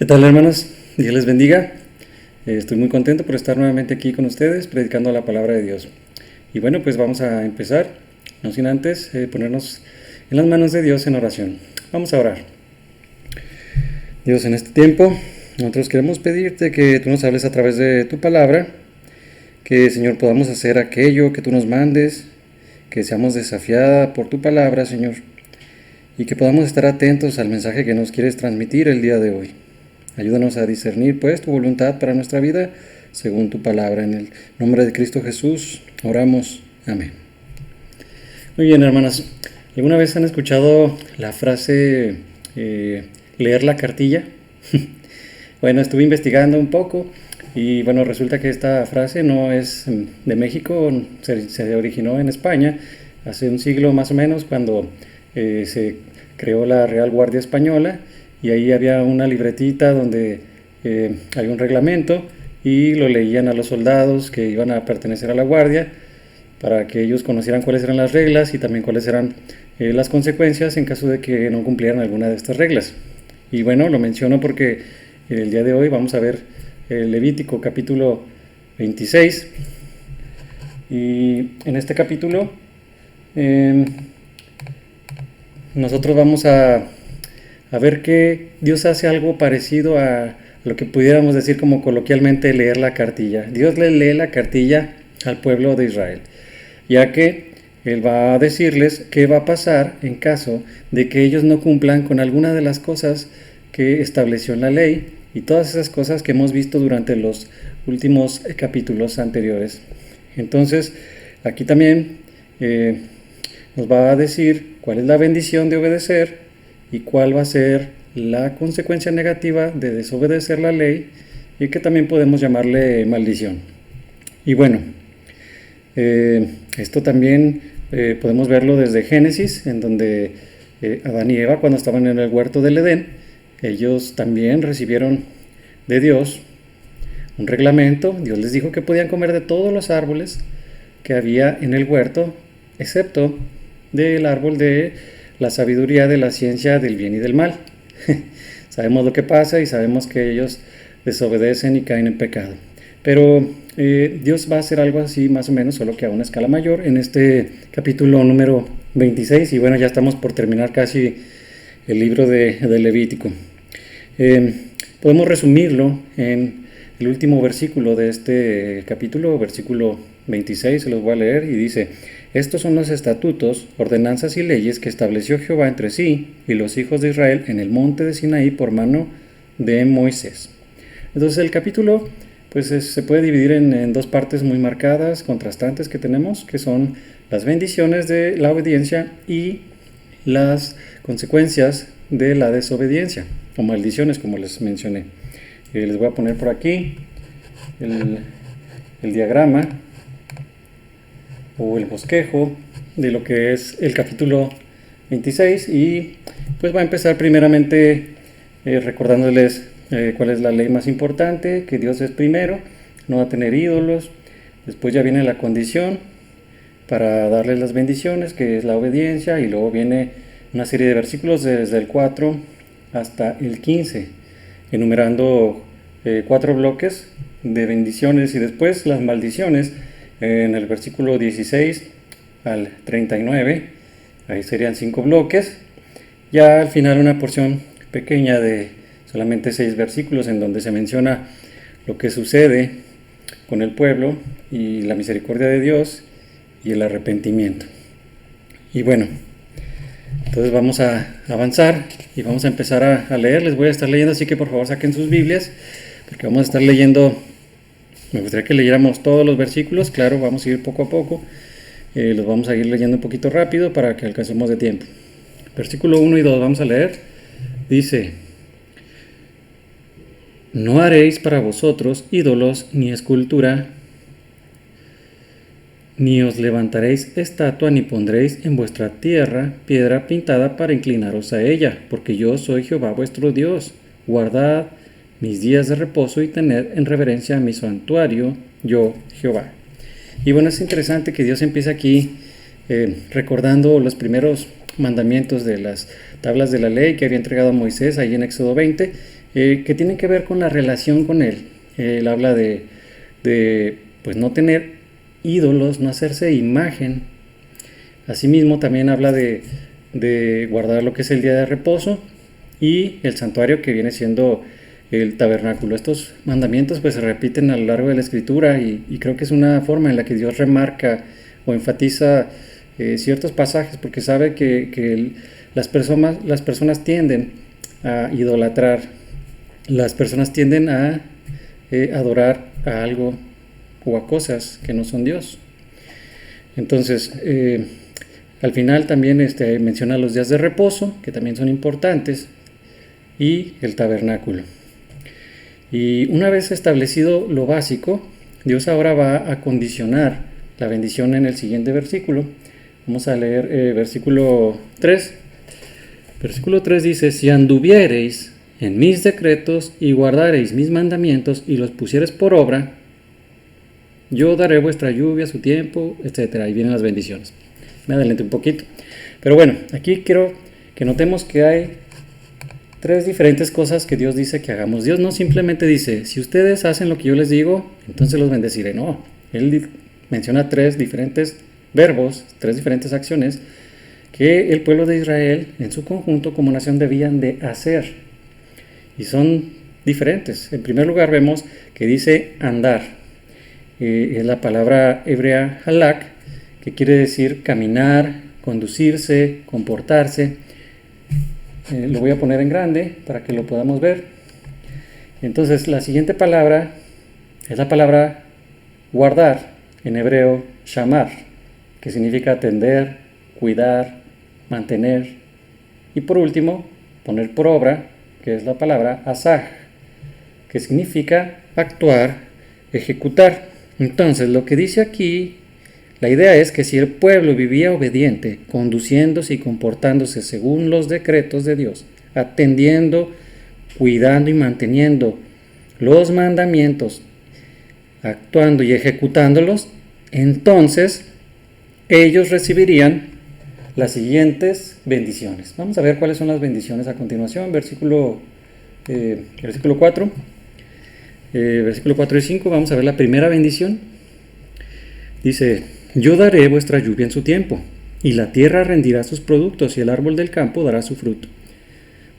¿Qué tal, hermanos? Dios les bendiga. Estoy muy contento por estar nuevamente aquí con ustedes predicando la palabra de Dios. Y bueno, pues vamos a empezar, no sin antes ponernos en las manos de Dios en oración. Vamos a orar. Dios, en este tiempo nosotros queremos pedirte que tú nos hables a través de tu palabra, que, Señor, podamos hacer aquello que tú nos mandes, que seamos desafiadas por tu palabra, Señor, y que podamos estar atentos al mensaje que nos quieres transmitir el día de hoy. Ayúdanos a discernir, pues, tu voluntad para nuestra vida según tu palabra. En el nombre de Cristo Jesús oramos. Amén. Muy bien, hermanas. ¿Alguna vez han escuchado la frase leer la cartilla? Bueno, estuve investigando un poco y bueno, resulta que esta frase no es de México, se originó en España hace un siglo más o menos, cuando se creó la Real Guardia Española. Y ahí había una libretita donde había un reglamento y lo leían a los soldados que iban a pertenecer a la guardia para que ellos conocieran cuáles eran las reglas y también cuáles eran las consecuencias en caso de que no cumplieran alguna de estas reglas. Y bueno, lo menciono porque el día de hoy vamos a ver Levítico capítulo 26 y en este capítulo nosotros vamos a ver que Dios hace algo parecido a lo que pudiéramos decir como coloquialmente leer la cartilla. Dios le lee la cartilla al pueblo de Israel, ya que Él va a decirles qué va a pasar en caso de que ellos no cumplan con alguna de las cosas que estableció en la ley y todas esas cosas que hemos visto durante los últimos capítulos anteriores. Entonces, aquí también nos va a decir cuál es la bendición de obedecer y cuál va a ser la consecuencia negativa de desobedecer la ley, y que también podemos llamarle maldición. Y bueno, esto también podemos verlo desde Génesis, en donde Adán y Eva, cuando estaban en el huerto del Edén, ellos también recibieron de Dios un reglamento. Dios les dijo que podían comer de todos los árboles que había en el huerto, excepto del árbol de la sabiduría, de la ciencia del bien y del mal. Sabemos lo que pasa y sabemos que ellos desobedecen y caen en pecado. Pero Dios va a hacer algo así más o menos, solo que a una escala mayor, en este capítulo número 26. Y bueno, ya estamos por terminar casi el libro de Levítico. Podemos resumirlo en el último versículo de este capítulo, versículo 26, se los voy a leer y dice: estos son los estatutos, ordenanzas y leyes que estableció Jehová entre sí y los hijos de Israel en el monte de Sinaí por mano de Moisés. Entonces el capítulo pues se puede dividir en dos partes muy marcadas, contrastantes que tenemos, que son las bendiciones de la obediencia y las consecuencias de la desobediencia, o maldiciones, como les mencioné. Les voy a poner por aquí el diagrama o el bosquejo de lo que es el capítulo 26, y pues va a empezar primeramente recordándoles cuál es la ley más importante, que Dios es primero, no va a tener ídolos. Después ya viene la condición para darles las bendiciones, que es la obediencia, y luego viene una serie de versículos desde el 4 hasta el 15, enumerando 4 bloques de bendiciones, y después las maldiciones en el versículo 16 al 39, ahí serían 5 bloques. Ya al final una porción pequeña de solamente 6 versículos en donde se menciona lo que sucede con el pueblo y la misericordia de Dios y el arrepentimiento. Y bueno, entonces vamos a avanzar y vamos a empezar a leer. Les voy a estar leyendo, así que por favor saquen sus Biblias, porque vamos a estar leyendo. Me gustaría que leyéramos todos los versículos, claro, vamos a ir poco a poco, los vamos a ir leyendo un poquito rápido para que alcancemos de tiempo. Versículo 1 y 2 vamos a leer. Dice: no haréis para vosotros ídolos ni escultura, ni os levantaréis estatua, ni pondréis en vuestra tierra piedra pintada para inclinaros a ella, porque yo soy Jehová vuestro Dios. Guardad mis días de reposo y tened en reverencia a mi santuario, yo Jehová. Y bueno, es interesante que Dios empieza aquí recordando los primeros mandamientos de las tablas de la ley que había entregado a Moisés ahí en Éxodo 20, que tienen que ver con la relación con Él. Él habla de pues no tener ídolos, no hacerse imagen. Asimismo también habla de guardar lo que es el día de reposo y el santuario, que viene siendo el tabernáculo. Estos mandamientos pues se repiten a lo largo de la escritura, y creo que es una forma en la que Dios remarca o enfatiza ciertos pasajes, porque sabe que las personas tienden a idolatrar, las personas tienden a adorar a algo o a cosas que no son Dios. Entonces, al final también menciona los días de reposo, que también son importantes, y el tabernáculo. Y una vez establecido lo básico, Dios ahora va a condicionar la bendición en el siguiente versículo. Vamos a leer versículo 3. Versículo 3 dice: si anduviereis en mis decretos y guardareis mis mandamientos y los pusiereis por obra, yo daré vuestra lluvia a su tiempo, etc. Ahí vienen las bendiciones. Me adelanté un poquito. Pero bueno, aquí quiero que notemos que hay tres diferentes cosas que Dios dice que hagamos. Dios no simplemente dice, si ustedes hacen lo que yo les digo, entonces los bendeciré. No, Él menciona tres diferentes verbos, tres diferentes acciones que el pueblo de Israel en su conjunto como nación debían de hacer. Y son diferentes. En primer lugar vemos que dice andar. Es la palabra hebrea halak, que quiere decir caminar, conducirse, comportarse. Lo voy a poner en grande para que lo podamos ver. Entonces la siguiente palabra es la palabra guardar, en hebreo shamar, que significa atender, cuidar, mantener. Y por último, poner por obra, que es la palabra asaj, que significa actuar, ejecutar. Entonces lo que dice aquí, la idea es que si el pueblo vivía obediente, conduciéndose y comportándose según los decretos de Dios, atendiendo, cuidando y manteniendo los mandamientos, actuando y ejecutándolos, entonces ellos recibirían las siguientes bendiciones. Vamos a ver cuáles son las bendiciones a continuación. Versículo 4. Versículo 4 y 5, vamos a ver la primera bendición. Dice: yo daré vuestra lluvia en su tiempo, y la tierra rendirá sus productos, y el árbol del campo dará su fruto.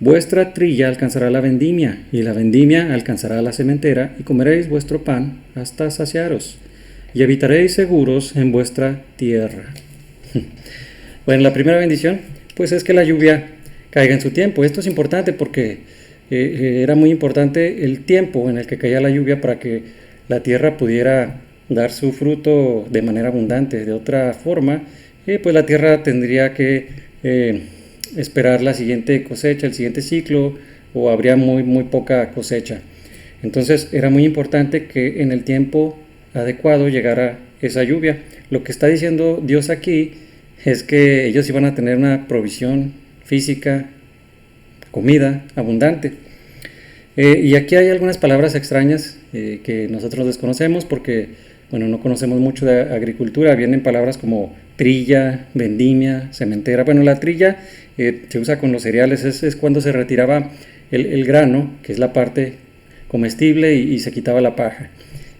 Vuestra trilla alcanzará la vendimia, y la vendimia alcanzará la sementera, y comeréis vuestro pan hasta saciaros, y habitaréis seguros en vuestra tierra. Bueno, la primera bendición, pues es que la lluvia caiga en su tiempo. Esto es importante porque era muy importante el tiempo en el que caía la lluvia para que la tierra pudiera dar su fruto de manera abundante. De otra forma, pues la tierra tendría que esperar la siguiente cosecha, el siguiente ciclo, o habría muy poca cosecha. Entonces era muy importante que en el tiempo adecuado llegara esa lluvia. Lo que está diciendo Dios aquí es que ellos iban a tener una provisión física, comida abundante. Y aquí hay algunas palabras extrañas que nosotros desconocemos porque, bueno, no conocemos mucho de agricultura. Vienen palabras como trilla, vendimia, sementera. Bueno, la trilla se usa con los cereales, es cuando se retiraba el grano, que es la parte comestible, y se quitaba la paja.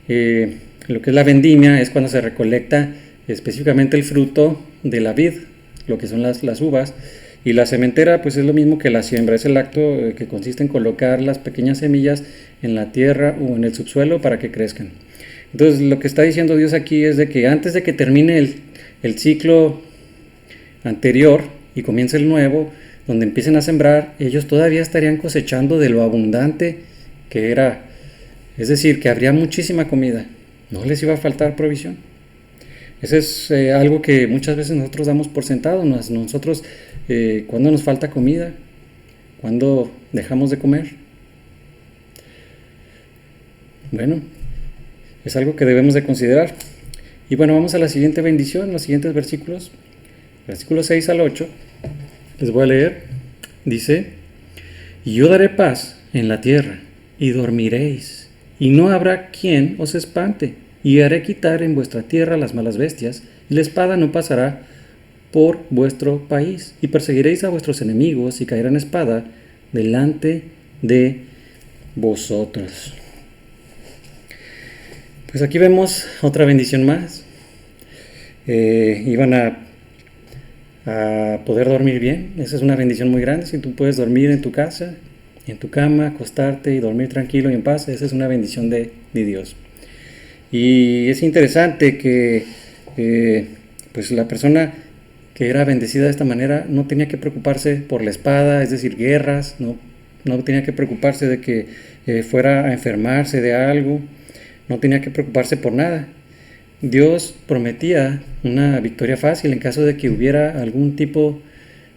Lo que es la vendimia es cuando se recolecta específicamente el fruto de la vid, lo que son las uvas. Y la sementera pues es lo mismo que la siembra, es el acto que consiste en colocar las pequeñas semillas en la tierra o en el subsuelo para que crezcan. Entonces lo que está diciendo Dios aquí es de que antes de que termine el ciclo anterior y comience el nuevo, donde empiecen a sembrar, ellos todavía estarían cosechando de lo abundante que era. Es decir, que habría muchísima comida, no les iba a faltar provisión. Eso es algo que muchas veces nosotros damos por sentado. Nosotros, ¿cuándo nos falta comida? ¿Cuándo dejamos de comer? Bueno, es algo que debemos de considerar. Y bueno, vamos a la siguiente bendición, los siguientes versículos. Versículos 6 al 8. Les voy a leer. Dice: y yo daré paz en la tierra, y dormiréis, y no habrá quien os espante. Y haré quitar en vuestra tierra las malas bestias, y la espada no pasará por vuestro país. Y perseguiréis a vuestros enemigos, y caerán espada delante de vosotros. Pues aquí vemos otra bendición más. Iban a poder dormir bien. Esa es una bendición muy grande. Si tú puedes dormir en tu casa, en tu cama, acostarte y dormir tranquilo y en paz, esa es una bendición de Dios. Y es interesante que pues la persona que era bendecida de esta manera no tenía que preocuparse por la espada, es decir, guerras, no tenía que preocuparse de que fuera a enfermarse de algo, no tenía que preocuparse por nada. Dios prometía una victoria fácil en caso de que hubiera algún tipo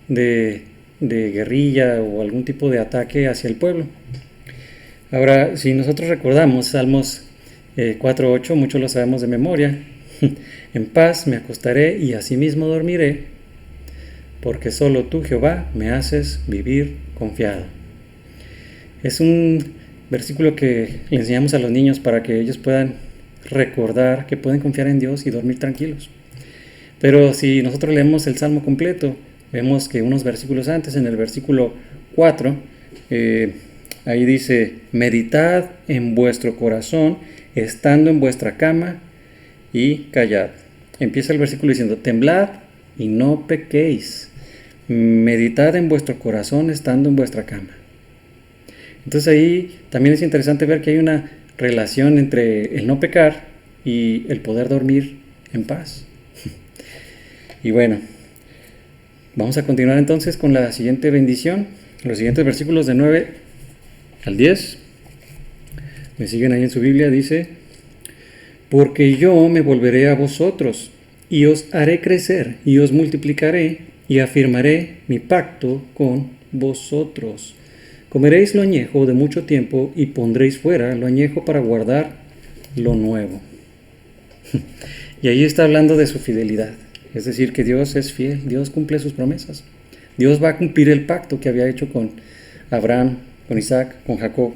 de guerrilla o algún tipo de ataque hacia el pueblo. Ahora, si nosotros recordamos Salmos 4:8, muchos lo sabemos de memoria. En paz me acostaré y asimismo dormiré, porque solo tú, Jehová, me haces vivir confiado. Es un versículo que le enseñamos a los niños para que ellos puedan recordar que pueden confiar en Dios y dormir tranquilos. Pero si nosotros leemos el Salmo completo, vemos que unos versículos antes, en el versículo 4, ahí dice: meditad en vuestro corazón, estando en vuestra cama, y callad. Empieza el versículo diciendo: temblad y no pequéis. Meditad en vuestro corazón, estando en vuestra cama. Entonces ahí también es interesante ver que hay una relación entre el no pecar y el poder dormir en paz. Y bueno, vamos a continuar entonces con la siguiente bendición. Los siguientes versículos de 9 al 10. Me siguen ahí en su Biblia, dice: porque yo me volveré a vosotros, y os haré crecer, y os multiplicaré, y afirmaré mi pacto con vosotros. Comeréis lo añejo de mucho tiempo, y pondréis fuera lo añejo para guardar lo nuevo. Y ahí está hablando de su fidelidad. Es decir, que Dios es fiel, Dios cumple sus promesas. Dios va a cumplir el pacto que había hecho con Abraham, con Isaac, con Jacob.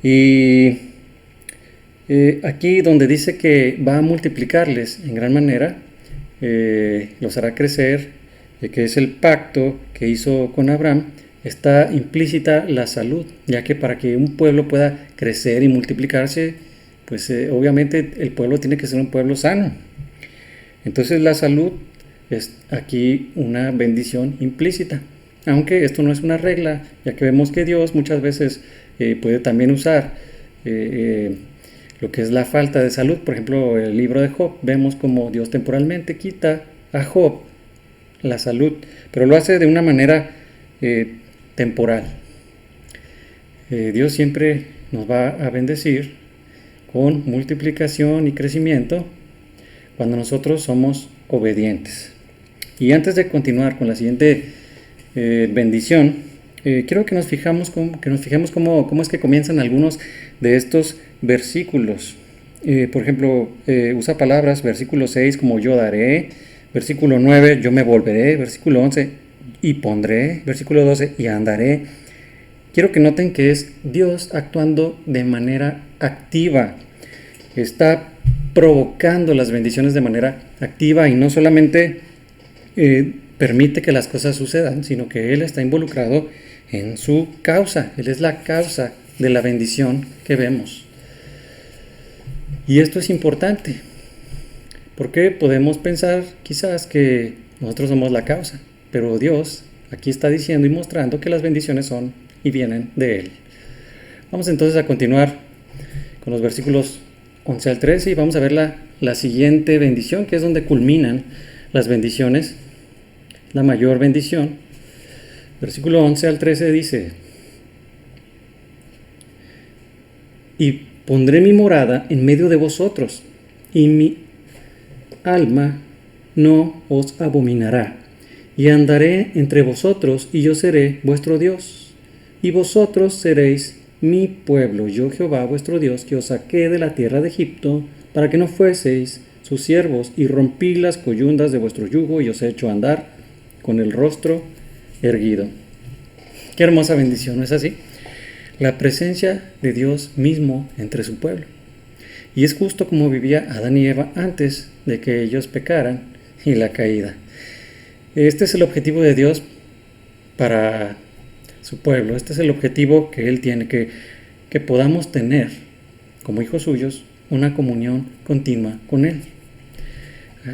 Y aquí donde dice que va a multiplicarles en gran manera, los hará crecer, que es el pacto que hizo con Abraham, está implícita la salud, ya que para que un pueblo pueda crecer y multiplicarse, pues obviamente el pueblo tiene que ser un pueblo sano. Entonces la salud es aquí una bendición implícita, aunque esto no es una regla, ya que vemos que Dios muchas veces puede también usar lo que es la falta de salud. Por ejemplo, el libro de Job, vemos como Dios temporalmente quita a Job la salud, pero lo hace de una manera temporal. Dios siempre nos va a bendecir con multiplicación y crecimiento cuando nosotros somos obedientes. Y antes de continuar con la siguiente bendición, quiero que nos fijemos cómo es que comienzan algunos de estos versículos. Por ejemplo, usa palabras, versículo 6, como yo daré, versículo 9, yo me volveré, versículo 11, y pondré, versículo 12, y andaré. Quiero que noten que es Dios actuando de manera activa. Está provocando las bendiciones de manera activa y no solamente permite que las cosas sucedan, sino que Él está involucrado en su causa. Él es la causa de la bendición que vemos. Y esto es importante, porque podemos pensar quizás que nosotros somos la causa, pero Dios aquí está diciendo y mostrando que las bendiciones son y vienen de Él. Vamos entonces a continuar con los versículos 11 al 13 y vamos a ver la siguiente bendición, que es donde culminan las bendiciones, la mayor bendición. Versículo 11 al 13 dice: y pondré mi morada en medio de vosotros, y mi alma no os abominará, y andaré entre vosotros, y yo seré vuestro Dios, y vosotros seréis mi pueblo. Yo, Jehová vuestro Dios, que os saqué de la tierra de Egipto, para que no fueseis sus siervos, y rompí las coyundas de vuestro yugo, y os he hecho andar con el rostro erguido. Qué hermosa bendición, ¿no es así? La presencia de Dios mismo entre su pueblo. Y es justo como vivía Adán y Eva antes de que ellos pecaran y la caída. Este es el objetivo de Dios para su pueblo. Este es el objetivo que Él tiene, que podamos tener, como hijos suyos, una comunión continua con Él.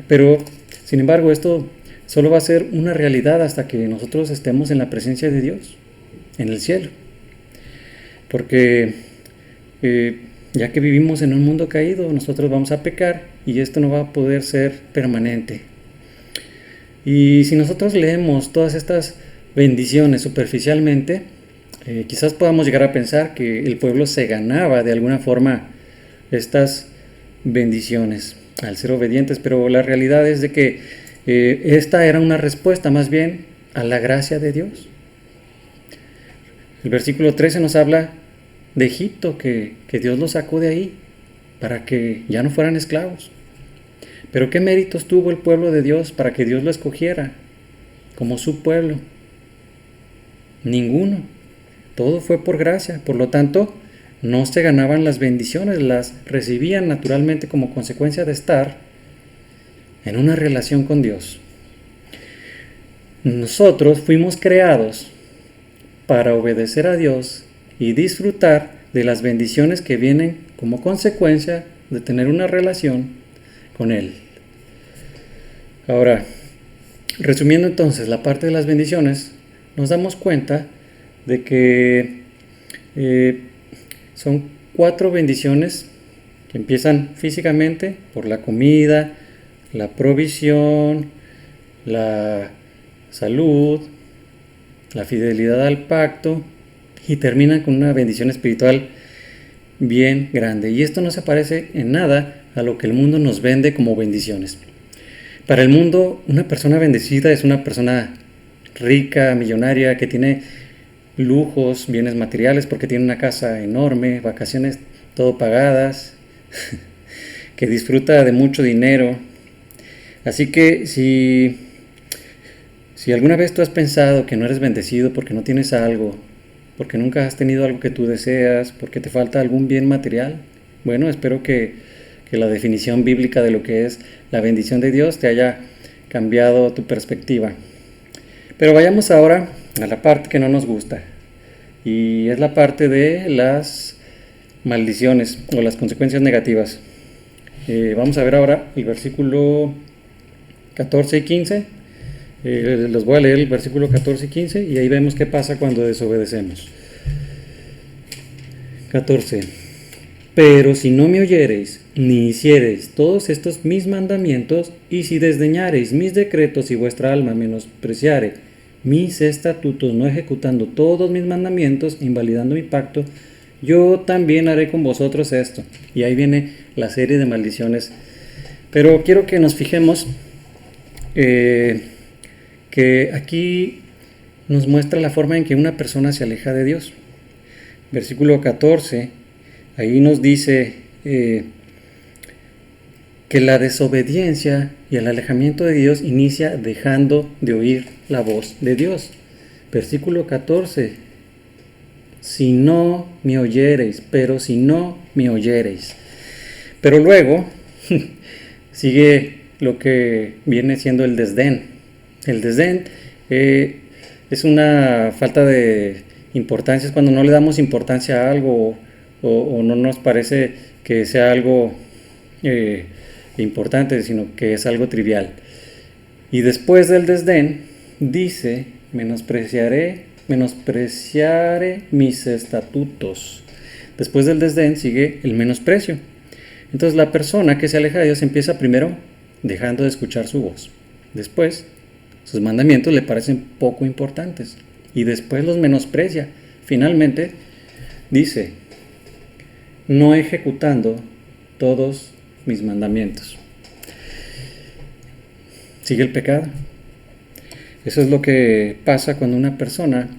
Pero, sin embargo, esto solo va a ser una realidad hasta que nosotros estemos en la presencia de Dios, en el cielo. Porque ya que vivimos en un mundo caído, nosotros vamos a pecar y esto no va a poder ser permanente. Y si nosotros leemos todas estas bendiciones superficialmente, quizás podamos llegar a pensar que el pueblo se ganaba de alguna forma estas bendiciones al ser obedientes, pero la realidad es de que esta era una respuesta más bien a la gracia de Dios. El versículo 13 nos habla de Egipto, que Dios los sacó de ahí para que ya no fueran esclavos. Pero ¿qué méritos tuvo el pueblo de Dios para que Dios lo escogiera como su pueblo? Ninguno. Todo fue por gracia. Por lo tanto, no se ganaban las bendiciones, las recibían naturalmente como consecuencia de estar en una relación con Dios. Nosotros fuimos creados para obedecer a Dios y disfrutar de las bendiciones que vienen como consecuencia de tener una relación con Él. Ahora, resumiendo entonces la parte de las bendiciones, nos damos cuenta de que son 4 bendiciones que empiezan físicamente por la comida, la provisión, la salud, la fidelidad al pacto y terminan con una bendición espiritual bien grande. Y esto no se parece en nada a lo que el mundo nos vende como bendiciones. Para el mundo, una persona bendecida es una persona rica, millonaria, que tiene lujos, bienes materiales, porque tiene una casa enorme, vacaciones todo pagadas, que disfruta de mucho dinero. Así que si alguna vez tú has pensado que no eres bendecido porque no tienes algo, porque nunca has tenido algo que tú deseas, porque te falta algún bien material, bueno, espero que la definición bíblica de lo que es la bendición de Dios te haya cambiado tu perspectiva. Pero vayamos ahora a la parte que no nos gusta, y es la parte de las maldiciones o las consecuencias negativas. Vamos a ver ahora el versículo 14 y 15. Les voy a leer el versículo 14 y 15 y ahí vemos qué pasa cuando desobedecemos. 14. Pero si no me oyereis, ni hiciereis todos estos mis mandamientos, y si desdeñareis mis decretos y vuestra alma menospreciare mis estatutos, no ejecutando todos mis mandamientos, invalidando mi pacto, yo también haré con vosotros esto. Y ahí viene la serie de maldiciones. Pero quiero que nos fijemos que aquí nos muestra la forma en que una persona se aleja de Dios. Versículo 14, ahí nos dice que la desobediencia y el alejamiento de Dios inicia dejando de oír la voz de Dios. Versículo 14, si no me oyereis, pero si no me oyereis. Pero luego sigue lo que viene siendo el desdén. El desdén es una falta de importancia, es cuando no le damos importancia a algo o no nos parece que sea algo importante, sino que es algo trivial. Y después del desdén dice, menospreciaré mis estatutos. Después del desdén sigue el menosprecio. Entonces la persona que se aleja de Dios empieza primero dejando de escuchar su voz. Después sus mandamientos le parecen poco importantes y después los menosprecia. Finalmente dice, no ejecutando todos mis mandamientos. Sigue el pecado. Eso es lo que pasa cuando una persona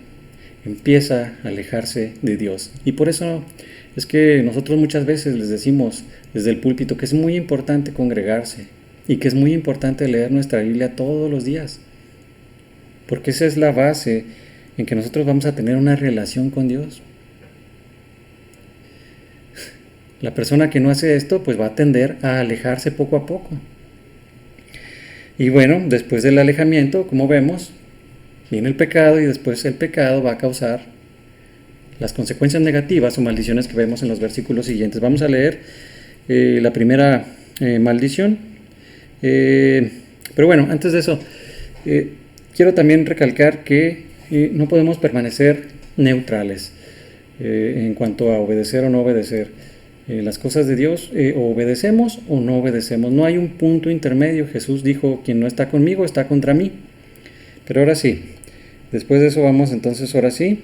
empieza a alejarse de Dios. Y por eso es que nosotros muchas veces les decimos desde el púlpito que es muy importante congregarse y que es muy importante leer nuestra Biblia todos los días. Porque esa es la base en que nosotros vamos a tener una relación con Dios. La persona que no hace esto, pues va a tender a alejarse poco a poco. Y bueno, después del alejamiento, como vemos, viene el pecado y después el pecado va a causar las consecuencias negativas o maldiciones que vemos en los versículos siguientes. Vamos a leer la primera maldición. Pero bueno, antes de eso, quiero también recalcar que no podemos permanecer neutrales en cuanto a obedecer o no obedecer. Las cosas de Dios, o obedecemos o no obedecemos. No hay un punto intermedio. Jesús dijo, quien no está conmigo está contra mí. Pero ahora sí, después de eso vamos entonces, ahora sí,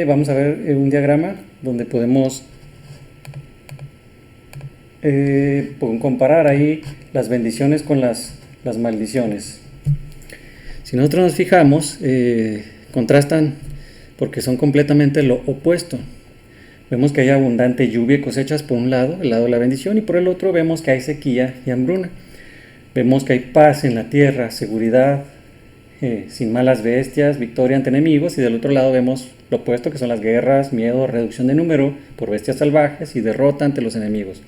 vamos a ver un diagrama donde podemos comparar ahí las bendiciones con las maldiciones. Si nosotros nos fijamos, contrastan porque son completamente lo opuesto. Vemos que hay abundante lluvia y cosechas por un lado, el lado de la bendición, y por el otro vemos que hay sequía y hambruna. Vemos que hay paz en la tierra, seguridad, sin malas bestias, victoria ante enemigos, y del otro lado vemos lo opuesto, que son las guerras, miedo, reducción de número por bestias salvajes y derrota ante los enemigos.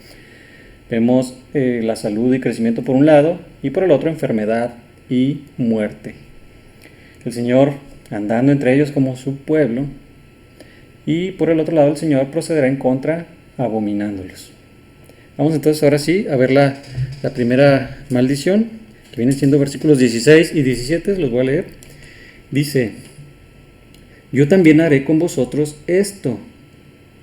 Vemos la salud y crecimiento por un lado, y por el otro enfermedad y muerte. El Señor andando entre ellos como su pueblo, y por el otro lado el Señor procederá en contra, abominándolos. Vamos entonces ahora sí a ver la primera maldición, que viene siendo versículos 16 y 17, los voy a leer. Dice, yo también haré con vosotros esto,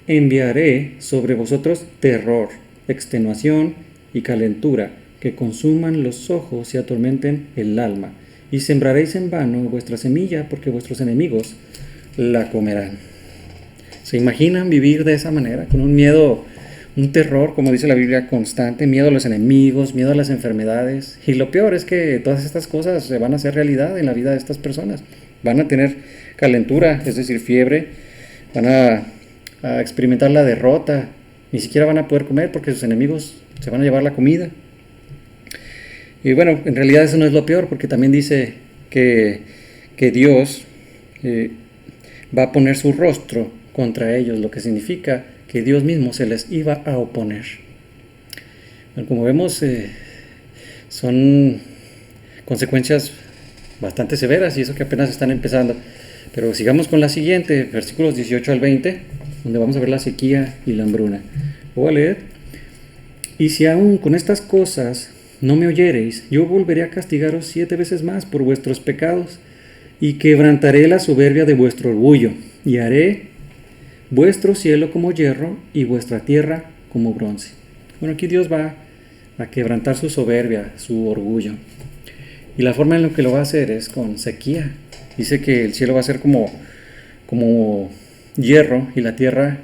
enviaré sobre vosotros terror, extenuación y calentura, que consuman los ojos y atormenten el alma, y sembraréis en vano vuestra semilla, porque vuestros enemigos la comerán. ¿Se imaginan vivir de esa manera? Con un miedo, un terror, como dice la Biblia, constante, miedo a los enemigos, miedo a las enfermedades. Y lo peor es que todas estas cosas se van a hacer realidad en la vida de estas personas. Van a tener calentura, es decir, fiebre, van a experimentar la derrota, ni siquiera van a poder comer porque sus enemigos se van a llevar la comida. Y bueno, en realidad eso no es lo peor, porque también dice que Dios va a poner su rostro contra ellos, lo que significa que Dios mismo se les iba a oponer. Bueno, como vemos, son consecuencias bastante severas, y eso que apenas están empezando. Pero sigamos con la siguiente, versículos 18 al 20, donde vamos a ver la sequía y la hambruna. Lo voy a leer. Y si aún con estas cosas no me oyereis, yo volveré a castigaros 7 veces más por vuestros pecados, y quebrantaré la soberbia de vuestro orgullo, y haré vuestro cielo como hierro y vuestra tierra como bronce. Bueno, aquí Dios va a quebrantar su soberbia, su orgullo. Y la forma en la que lo va a hacer es con sequía. Dice que el cielo va a ser como hierro y la tierra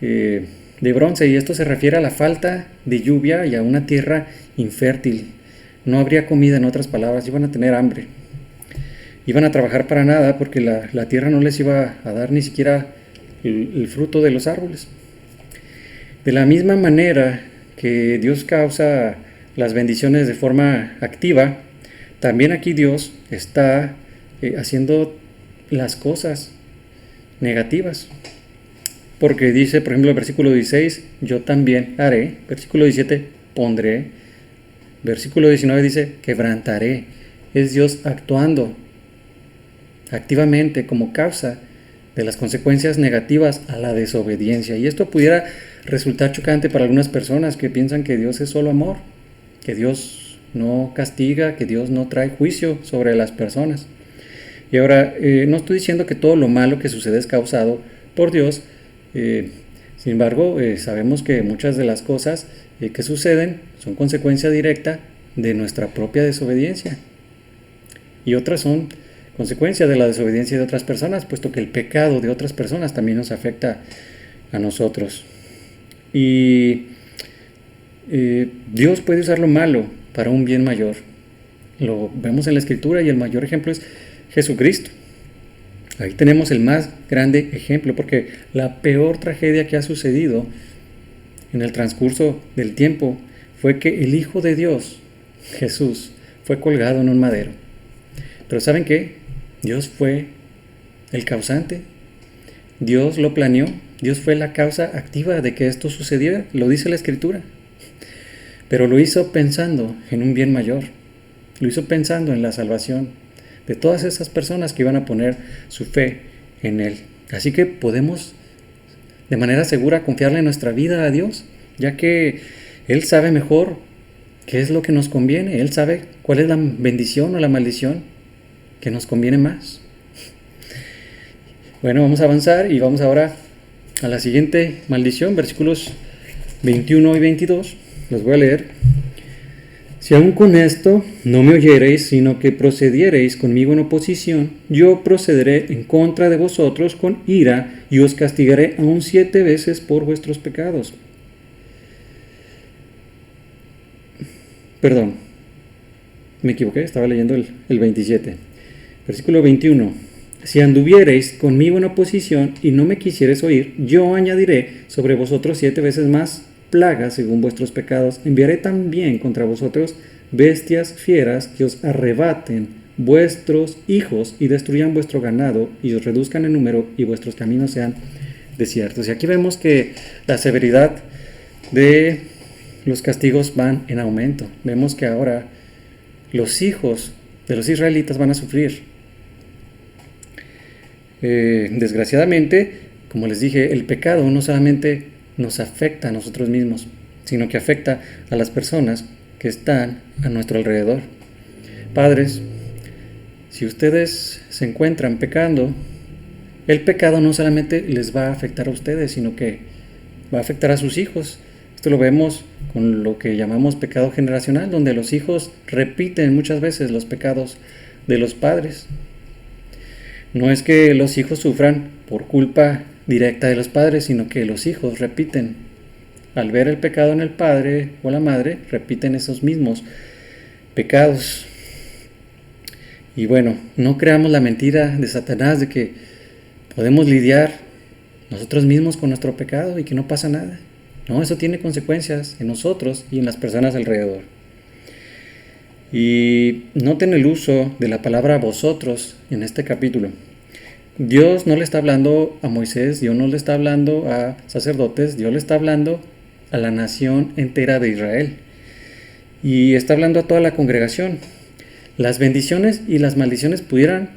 de bronce. Y esto se refiere a la falta de lluvia y a una tierra infértil. No habría comida, en otras palabras, iban a tener hambre. Iban a trabajar para nada porque la tierra no les iba a dar ni siquiera el fruto de los árboles. De la misma manera que Dios causa las bendiciones de forma activa, también aquí Dios está haciendo las cosas negativas. Porque dice, por ejemplo, el versículo 16, yo también haré. Versículo 17, pondré. Versículo 19 dice, quebrantaré. Es Dios actuando activamente como causa de las consecuencias negativas a la desobediencia. Y esto pudiera resultar chocante para algunas personas que piensan que Dios es solo amor, que Dios no castiga, que Dios no trae juicio sobre las personas. Y ahora, no estoy diciendo que todo lo malo que sucede es causado por Dios. Sin embargo, sabemos que muchas de las cosas que suceden son consecuencia directa de nuestra propia desobediencia. Y otras son consecuencia de la desobediencia de otras personas, puesto que el pecado de otras personas también nos afecta a nosotros. Y Dios puede usar lo malo para un bien mayor. Lo vemos en la Escritura, y el mayor ejemplo es Jesucristo. Ahí tenemos el más grande ejemplo, porque la peor tragedia que ha sucedido en el transcurso del tiempo fue que el Hijo de Dios, Jesús, fue colgado en un madero. Pero ¿saben qué? Dios fue el causante. Dios lo planeó. Dios fue la causa activa de que esto sucediera. Lo dice la Escritura. Pero lo hizo pensando en un bien mayor. Lo hizo pensando en la salvación de todas esas personas que iban a poner su fe en Él. Así que podemos de manera segura confiarle nuestra vida a Dios, ya que Él sabe mejor qué es lo que nos conviene. Él sabe cuál es la bendición o la maldición que nos conviene más. Bueno, vamos a avanzar y vamos ahora a la siguiente maldición, versículos 21 y 22. Los voy a leer. Si aún con esto no me oyereis, sino que procediereis conmigo en oposición, yo procederé en contra de vosotros con ira y os castigaré aún 7 veces por vuestros pecados. Perdón, me equivoqué, estaba leyendo el 27. Versículo 21. Si anduviereis conmigo en oposición y no me quisiereis oír, yo añadiré sobre vosotros 7 veces más plagas según vuestros pecados. Enviaré también contra vosotros bestias fieras que os arrebaten vuestros hijos y destruyan vuestro ganado y os reduzcan en número y vuestros caminos sean desiertos. Y aquí vemos que la severidad de los castigos van en aumento. Vemos que ahora los hijos de los israelitas van a sufrir. Desgraciadamente, como les dije, el pecado no solamente nos afecta a nosotros mismos, sino que afecta a las personas que están a nuestro alrededor. Padres, si ustedes se encuentran pecando, el pecado no solamente les va a afectar a ustedes, sino que va a afectar a sus hijos. Esto lo vemos con lo que llamamos pecado generacional, donde los hijos repiten muchas veces los pecados de los padres. No es que los hijos sufran por culpa directa de los padres, sino que los hijos repiten. Al ver el pecado en el padre o la madre, repiten esos mismos pecados. Y bueno, no creamos la mentira de Satanás de que podemos lidiar nosotros mismos con nuestro pecado y que no pasa nada. No, eso tiene consecuencias en nosotros y en las personas alrededor. Y noten el uso de la palabra vosotros en este capítulo. Dios no le está hablando a Moisés, Dios no le está hablando a sacerdotes, Dios le está hablando a la nación entera de Israel. Y está hablando a toda la congregación. Las bendiciones y las maldiciones pudieran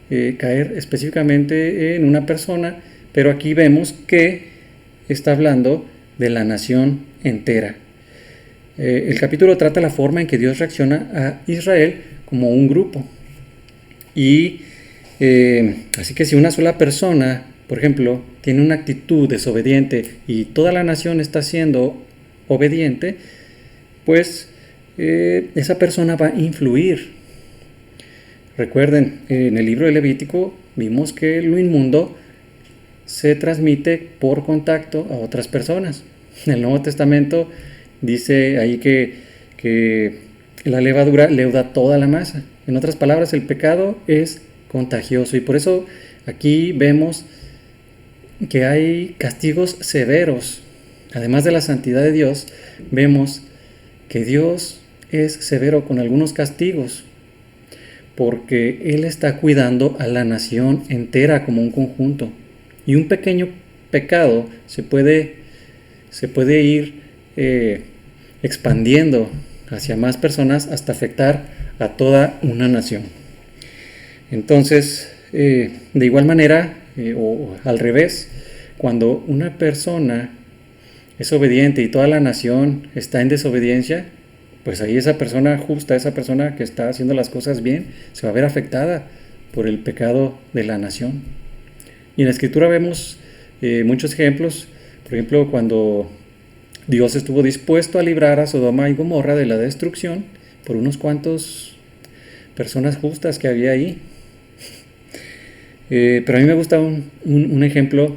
caer específicamente en una persona, pero aquí vemos que está hablando de la nación entera. El capítulo trata la forma en que Dios reacciona a Israel como un grupo. Y así que si una sola persona, por ejemplo, tiene una actitud desobediente y toda la nación está siendo obediente, pues esa persona va a influir. Recuerden, en el libro de Levítico vimos que lo inmundo se transmite por contacto a otras personas. En el Nuevo Testamento dice ahí que la levadura leuda toda la masa. En otras palabras, el pecado es contagioso y por eso aquí vemos que hay castigos severos. Además de la santidad de Dios, vemos que Dios es severo con algunos castigos porque Él está cuidando a la nación entera como un conjunto. Y un pequeño pecado se puede ir expandiendo hacia más personas hasta afectar a toda una nación. Entonces, de igual manera, o al revés, cuando una persona es obediente y toda la nación está en desobediencia, pues ahí esa persona justa, esa persona que está haciendo las cosas bien, se va a ver afectada por el pecado de la nación. Y en la Escritura vemos muchos ejemplos. Por ejemplo, cuando Dios estuvo dispuesto a librar a Sodoma y Gomorra de la destrucción por unos cuantos personas justas que había ahí. Pero a mí me gusta un ejemplo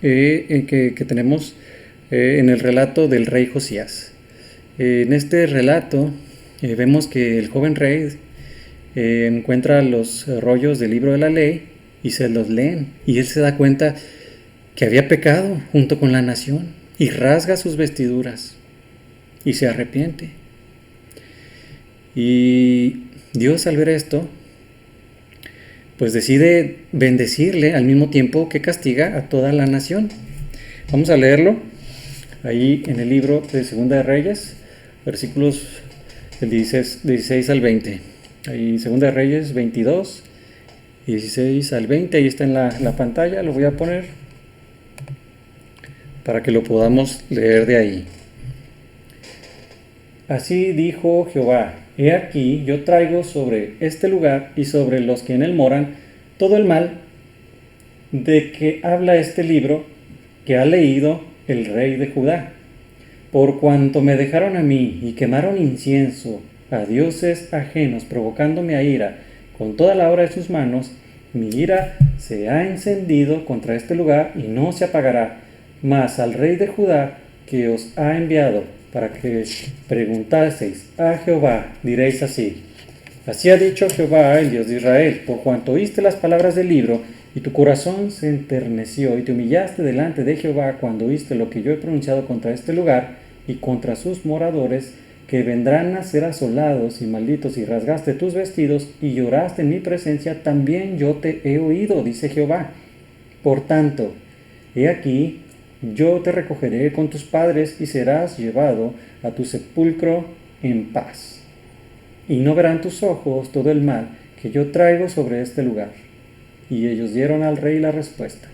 que tenemos en el relato del rey Josías. En este relato vemos que el joven rey encuentra los rollos del libro de la ley y se los leen, y él se da cuenta que había pecado junto con la nación y rasga sus vestiduras y se arrepiente. Y Dios, al ver esto, pues decide bendecirle al mismo tiempo que castiga a toda la nación. Vamos a leerlo ahí en el libro de Segunda de Reyes, versículos del 16 al 20. Ahí, Segunda de Reyes 22, 16 al 20, ahí está en la pantalla, lo voy a poner para que lo podamos leer de ahí. Así dijo Jehová: He aquí, yo traigo sobre este lugar y sobre los que en él moran todo el mal de que habla este libro que ha leído el rey de Judá. Por cuanto me dejaron a mí y quemaron incienso a dioses ajenos, provocándome a ira con toda la obra de sus manos, mi ira se ha encendido contra este lugar y no se apagará. Mas al rey de Judá que os ha enviado para que preguntaseis a Jehová, diréis así: Así ha dicho Jehová, el Dios de Israel, por cuanto oíste las palabras del libro, y tu corazón se enterneció, y te humillaste delante de Jehová cuando oíste lo que yo he pronunciado contra este lugar y contra sus moradores, que vendrán a ser asolados y malditos, y rasgaste tus vestidos y lloraste en mi presencia, también yo te he oído, dice Jehová. Por tanto, he aquí, yo te recogeré con tus padres y serás llevado a tu sepulcro en paz. Y no verán tus ojos todo el mal que yo traigo sobre este lugar. Y ellos dieron al rey la respuesta.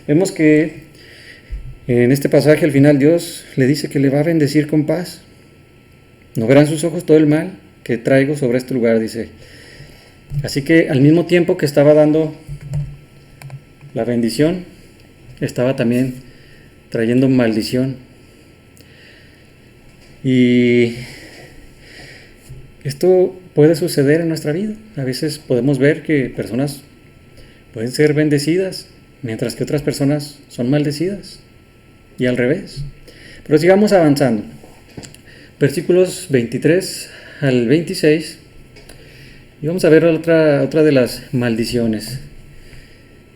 Vemos que en este pasaje al final Dios le dice que le va a bendecir con paz. No verán sus ojos todo el mal que traigo sobre este lugar, dice. Así que al mismo tiempo que estaba dando la bendición, estaba también trayendo maldición. Y esto puede suceder en nuestra vida. A veces podemos ver que personas pueden ser bendecidas, mientras que otras personas son maldecidas. Y al revés. Pero sigamos avanzando. Versículos 23 al 26. Y vamos a ver otra de las maldiciones.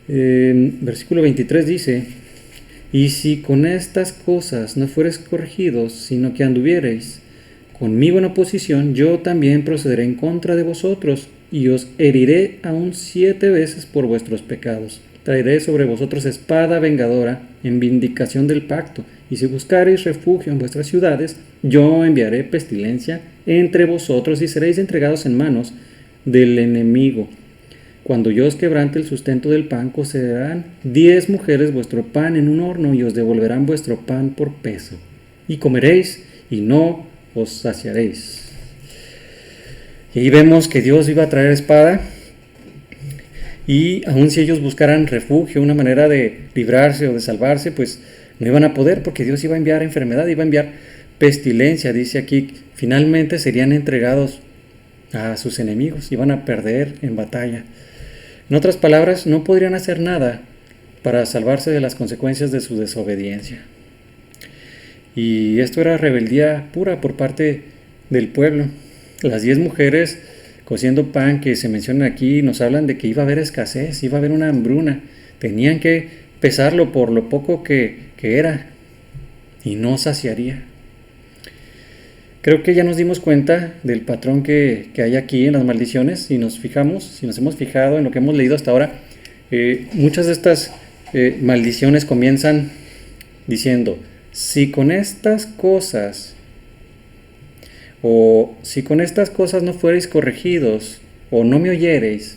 Versículo 23 dice: Y si con estas cosas no fueres corregidos, sino que anduviereis conmigo en oposición, yo también procederé en contra de vosotros, y os heriré aún 7 veces por vuestros pecados. Traeré sobre vosotros espada vengadora en vindicación del pacto, y si buscareis refugio en vuestras ciudades, yo enviaré pestilencia entre vosotros, y seréis entregados en manos del enemigo. Cuando yo os quebrante el sustento del pan, cocerán 10 mujeres vuestro pan en un horno, y os devolverán vuestro pan por peso. Y comeréis, y no os saciaréis. Y ahí vemos que Dios iba a traer espada, y aun si ellos buscaran refugio, una manera de librarse o de salvarse, pues no iban a poder, porque Dios iba a enviar enfermedad, iba a enviar pestilencia. Dice aquí, finalmente serían entregados a sus enemigos, iban a perder en batalla. En otras palabras, no podrían hacer nada para salvarse de las consecuencias de su desobediencia. Y esto era rebeldía pura por parte del pueblo. Las 10 mujeres cociendo pan que se mencionan aquí nos hablan de que iba a haber escasez, iba a haber una hambruna. Tenían que pesarlo por lo poco que era, y no saciaría. Creo que ya nos dimos cuenta del patrón que hay aquí en las maldiciones. Si nos hemos fijado en lo que hemos leído hasta ahora, muchas de estas maldiciones comienzan diciendo: si con estas cosas no fuereis corregidos, o no me oyereis.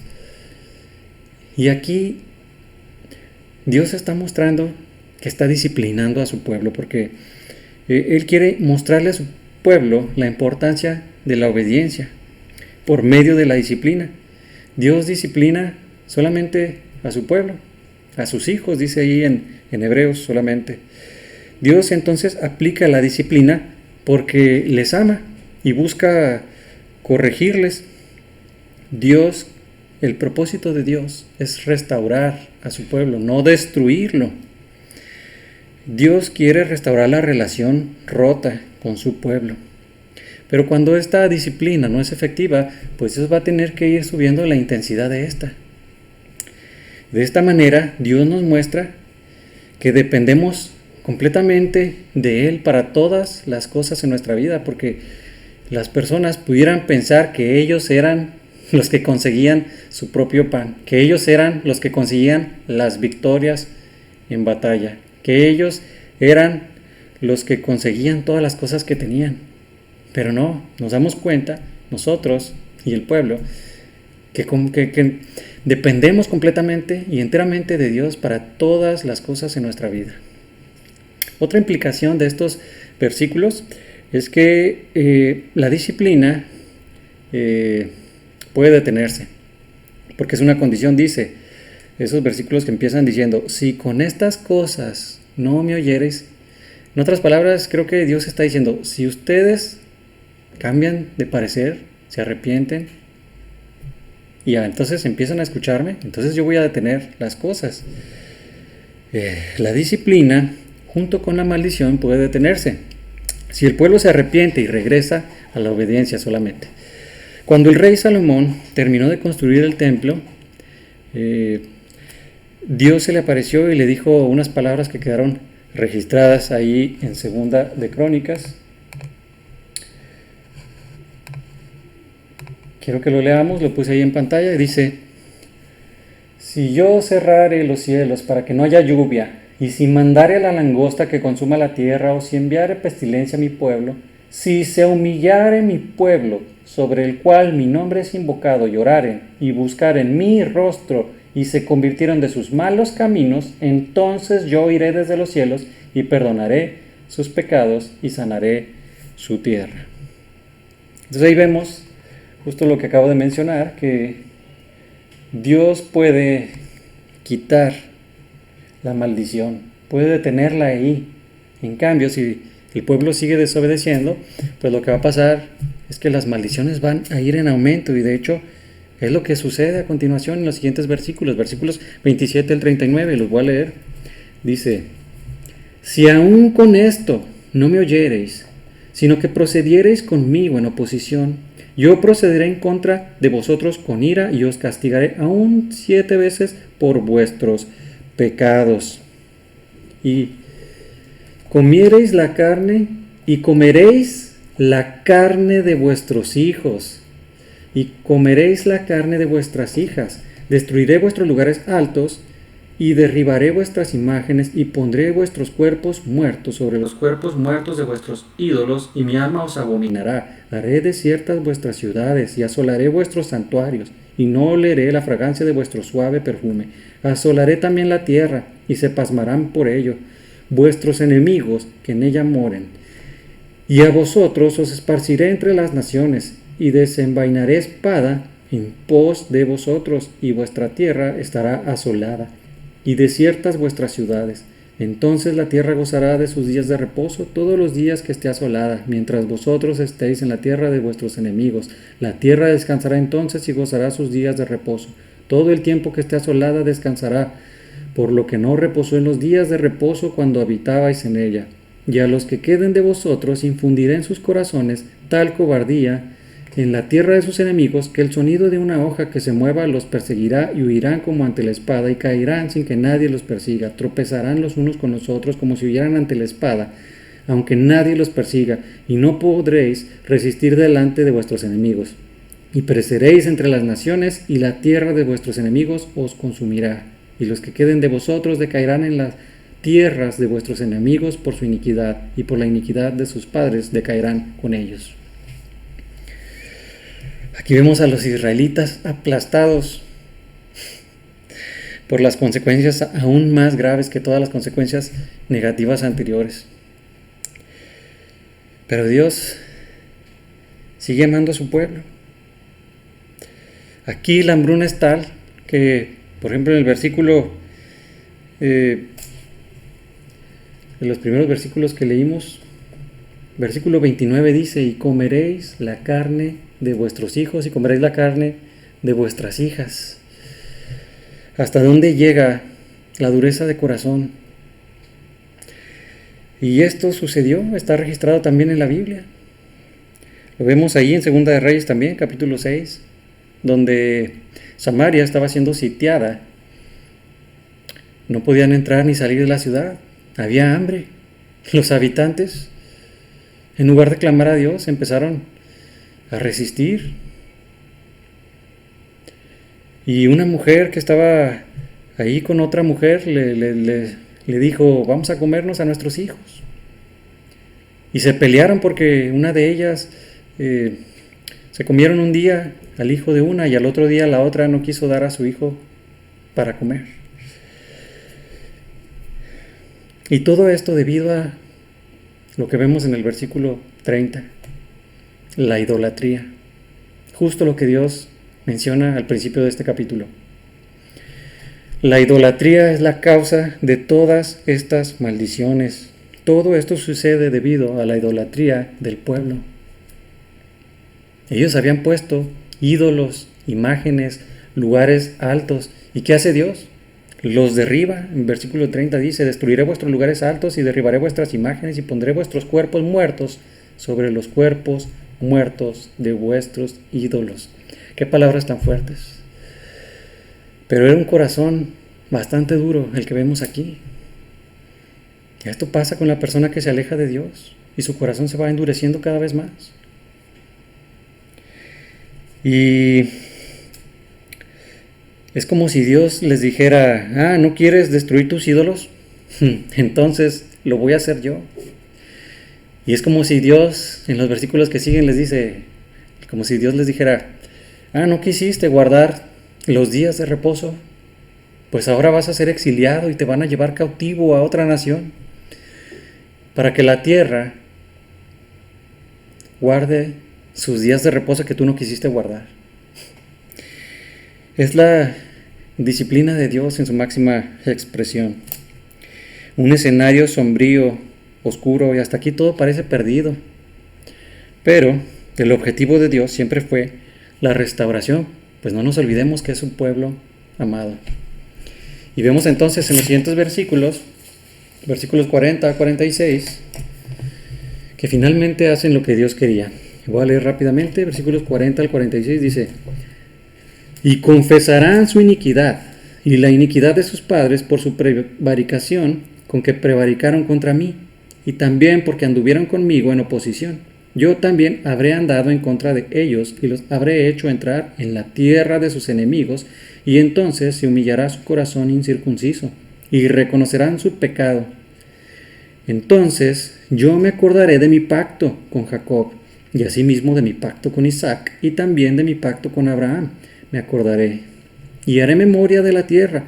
Y aquí Dios está mostrando que está disciplinando a su pueblo, porque Él quiere mostrarle a su pueblo la importancia de la obediencia por medio de la disciplina. Dios disciplina solamente a su pueblo, a sus hijos, dice ahí en Hebreos solamente. Dios entonces aplica la disciplina porque les ama y busca corregirles. El propósito de Dios es restaurar a su pueblo, no destruirlo. Dios quiere restaurar la relación rota con su pueblo. Pero cuando esta disciplina no es efectiva, pues Dios va a tener que ir subiendo la intensidad de esta. De esta manera, Dios nos muestra que dependemos completamente de Él para todas las cosas en nuestra vida, porque las personas pudieran pensar que ellos eran los que conseguían su propio pan, que ellos eran los que conseguían las victorias en batalla, que ellos eran los que conseguían todas las cosas que tenían. Pero no, nos damos cuenta, nosotros, y el pueblo, que dependemos completamente y enteramente de Dios para todas las cosas en nuestra vida. Otra implicación de estos versículos es que la disciplina puede detenerse, porque es una condición, dice, esos versículos que empiezan diciendo, si con estas cosas no me oyereis. En otras palabras, creo que Dios está diciendo, si ustedes cambian de parecer, se arrepienten, y entonces empiezan a escucharme, entonces yo voy a detener las cosas. La disciplina, junto con la maldición, puede detenerse si el pueblo se arrepiente y regresa a la obediencia solamente. Cuando el rey Salomón terminó de construir el templo, Dios se le apareció y le dijo unas palabras que quedaron registradas ahí en Segunda de Crónicas. Quiero que lo leamos, lo puse ahí en pantalla y dice: si yo cerrare los cielos para que no haya lluvia, y si mandare a la langosta que consuma la tierra, o si enviare pestilencia a mi pueblo, si se humillare mi pueblo, sobre el cual mi nombre es invocado, y oraren, y buscaren mi rostro, y se convirtieron de sus malos caminos, entonces yo iré desde los cielos, y perdonaré sus pecados, y sanaré su tierra. Entonces ahí vemos justo lo que acabo de mencionar, que Dios puede quitar la maldición, puede detenerla ahí. En cambio, si el pueblo sigue desobedeciendo, pues lo que va a pasar es que las maldiciones van a ir en aumento, y de hecho es lo que sucede a continuación en los siguientes versículos 27 al 39, los voy a leer. Dice: si aún con esto no me oyereis, sino que procediereis conmigo en oposición, yo procederé en contra de vosotros con ira, y os castigaré aún 7 veces por vuestros pecados. Y comiereis la carne, y comeréis la carne de vuestros hijos, y comeréis la carne de vuestras hijas. Destruiré vuestros lugares altos, y derribaré vuestras imágenes, y pondré vuestros cuerpos muertos sobre los cuerpos muertos de vuestros ídolos, y mi alma os abominará. Haré desiertas vuestras ciudades, y asolaré vuestros santuarios, y no oleré la fragancia de vuestro suave perfume. Asolaré también la tierra, y se pasmarán por ello vuestros enemigos que en ella moren. Y a vosotros os esparciré entre las naciones, y desenvainaré espada en pos de vosotros, y vuestra tierra estará asolada, y desiertas vuestras ciudades. Entonces la tierra gozará de sus días de reposo todos los días que esté asolada, mientras vosotros estéis en la tierra de vuestros enemigos. La tierra descansará entonces y gozará sus días de reposo. Todo el tiempo que esté asolada descansará, por lo que no reposó en los días de reposo cuando habitabais en ella. Y a los que queden de vosotros infundiré en sus corazones tal cobardía en la tierra de sus enemigos, que el sonido de una hoja que se mueva los perseguirá, y huirán como ante la espada, y caerán sin que nadie los persiga. Tropezarán los unos con los otros como si huyeran ante la espada, aunque nadie los persiga, y no podréis resistir delante de vuestros enemigos. Y pereceréis entre las naciones, y la tierra de vuestros enemigos os consumirá. Y los que queden de vosotros decaerán en las tierras de vuestros enemigos por su iniquidad, y por la iniquidad de sus padres decaerán con ellos. Aquí vemos a los israelitas aplastados por las consecuencias aún más graves que todas las consecuencias negativas anteriores. Pero Dios sigue amando a su pueblo. Aquí la hambruna es tal que, por ejemplo, en el versículo, en los primeros versículos que leímos, versículo 29 dice: y comeréis la carne de vuestros hijos, y comeréis la carne de vuestras hijas. ¿Hasta dónde llega la dureza de corazón? Y esto sucedió, está registrado también en la Biblia. Lo vemos ahí en Segunda de Reyes también, capítulo 6, donde Samaria estaba siendo sitiada. No podían entrar ni salir de la ciudad, había hambre. Los habitantes, en lugar de clamar a Dios, empezaron a resistir. Y una mujer que estaba ahí con otra mujer le dijo: vamos a comernos a nuestros hijos. Y se pelearon porque una de ellas se comieron un día al hijo de una y al otro día la otra no quiso dar a su hijo para comer. Y todo esto debido a lo que vemos en el versículo 30, la idolatría. Justo lo que Dios menciona al principio de este capítulo. La idolatría es la causa de todas estas maldiciones. Todo esto sucede debido a la idolatría del pueblo. Ellos habían puesto ídolos, imágenes, lugares altos. ¿Y qué hace Dios? Los derriba. En versículo 30 dice: destruiré vuestros lugares altos y derribaré vuestras imágenes y pondré vuestros cuerpos muertos sobre los cuerpos muertos de vuestros ídolos. Qué palabras tan fuertes. Pero era un corazón bastante duro el que vemos aquí. Esto pasa con la persona que se aleja de Dios y su corazón se va endureciendo cada vez más. Y es como si Dios les dijera: ¿no quieres destruir tus ídolos? Entonces lo voy a hacer yo. Y es como si Dios, en los versículos que siguen, les dice, como si Dios les dijera: ¿no quisiste guardar los días de reposo? Pues ahora vas a ser exiliado y te van a llevar cautivo a otra nación, para que la tierra guarde sus días de reposo que tú no quisiste guardar. Es la disciplina de Dios en su máxima expresión. Un escenario sombrío, oscuro, y hasta aquí todo parece perdido. Pero el objetivo de Dios siempre fue la restauración, pues no nos olvidemos que es un pueblo amado. Y vemos entonces en los siguientes versículos 40 a 46, que finalmente hacen lo que Dios quería. Voy a leer rápidamente, versículos 40 al 46 dice: y confesarán su iniquidad y la iniquidad de sus padres por su prevaricación con que prevaricaron contra mí, y también porque anduvieron conmigo en oposición. Yo también habré andado en contra de ellos y los habré hecho entrar en la tierra de sus enemigos, y entonces se humillará su corazón incircunciso y reconocerán su pecado. Entonces yo me acordaré de mi pacto con Jacob, y asimismo de mi pacto con Isaac, y también de mi pacto con Abraham me acordaré, y haré memoria de la tierra.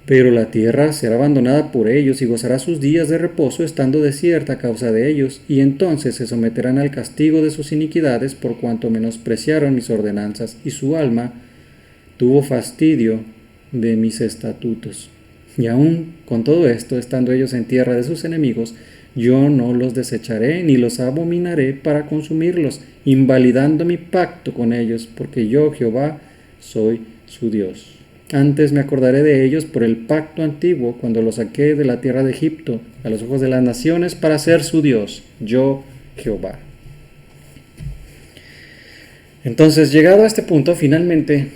Pero la tierra será abandonada por ellos y gozará sus días de reposo estando desierta a causa de ellos, y entonces se someterán al castigo de sus iniquidades por cuanto menospreciaron mis ordenanzas, y su alma tuvo fastidio de mis estatutos. Y aún con todo esto, estando ellos en tierra de sus enemigos, yo no los desecharé ni los abominaré para consumirlos, invalidando mi pacto con ellos, porque yo, Jehová, soy su Dios. Antes me acordaré de ellos por el pacto antiguo, cuando los saqué de la tierra de Egipto, a los ojos de las naciones, para ser su Dios, yo, Jehová. Entonces, llegado a este punto, finalmente,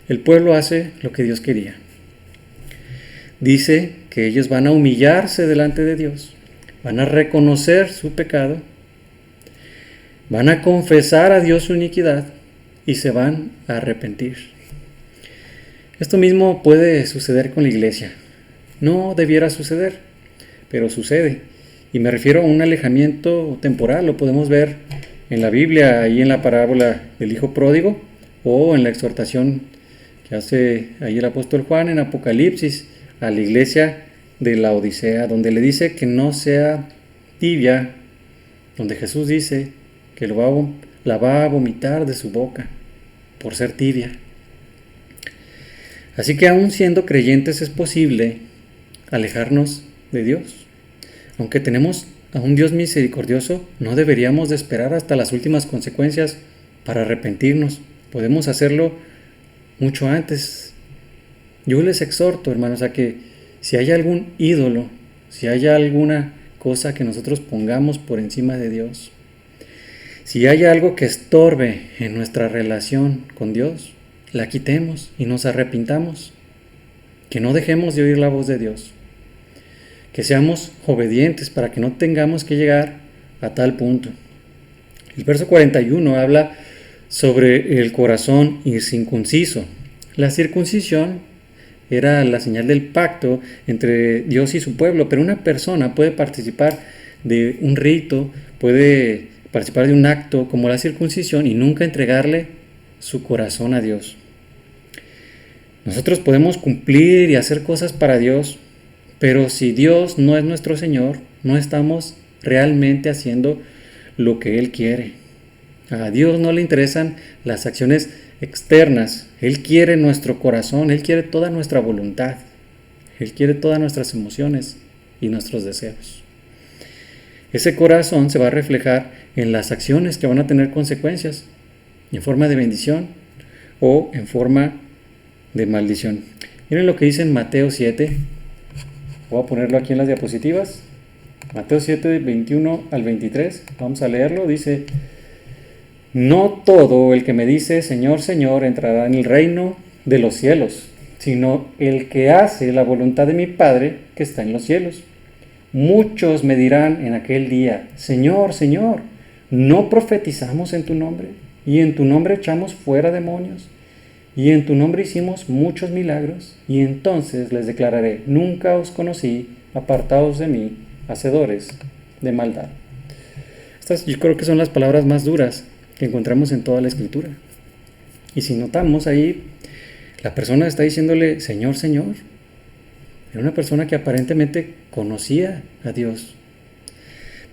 el pueblo hace lo que Dios quería. Dice que ellos van a humillarse delante de Dios, van a reconocer su pecado, van a confesar a Dios su iniquidad y se van a arrepentir. Esto mismo puede suceder con la iglesia. No debiera suceder, pero sucede. Y me refiero a un alejamiento temporal. Lo podemos ver en la Biblia, ahí en la parábola del hijo pródigo, o en la exhortación que hace ahí el apóstol Juan en Apocalipsis a la iglesia de la Odisea, donde le dice que no sea tibia, donde Jesús dice que la va a vomitar de su boca por ser tibia. Así que aún siendo creyentes es posible alejarnos de Dios. Aunque tenemos a un Dios misericordioso, no deberíamos de esperar hasta las últimas consecuencias para arrepentirnos. Podemos hacerlo mucho antes. Yo les exhorto, hermanos, a que si hay algún ídolo, si hay alguna cosa que nosotros pongamos por encima de Dios, si hay algo que estorbe en nuestra relación con Dios, la quitemos y nos arrepintamos. Que no dejemos de oír la voz de Dios. Que seamos obedientes para que no tengamos que llegar a tal punto. El verso 41 habla sobre el corazón incircunciso. La circuncisión era la señal del pacto entre Dios y su pueblo, pero una persona puede participar de un rito, puede participar de un acto como la circuncisión y nunca entregarle su corazón a Dios. Nosotros podemos cumplir y hacer cosas para Dios, pero si Dios no es nuestro Señor, no estamos realmente haciendo lo que Él quiere. A Dios no le interesan las acciones externas. Él quiere nuestro corazón, Él quiere toda nuestra voluntad. Él quiere todas nuestras emociones y nuestros deseos. Ese corazón se va a reflejar en las acciones que van a tener consecuencias, en forma de bendición o en forma de maldición. Miren lo que dice en Mateo 7. Voy a ponerlo aquí en las diapositivas. Mateo 7, 21 al 23. Vamos a leerlo. Dice: no todo el que me dice Señor, Señor entrará en el reino de los cielos, sino el que hace la voluntad de mi Padre que está en los cielos. Muchos me dirán en aquel día: Señor, Señor, ¿no profetizamos en tu nombre? Y en tu nombre echamos fuera demonios, y en tu nombre hicimos muchos milagros. Y entonces les declararé: nunca os conocí, apartaos de mí, hacedores de maldad. Estas yo creo que son las palabras más duras que encontramos en toda la Escritura. Y si notamos ahí, la persona está diciéndole Señor, Señor. Era una persona que aparentemente conocía a Dios.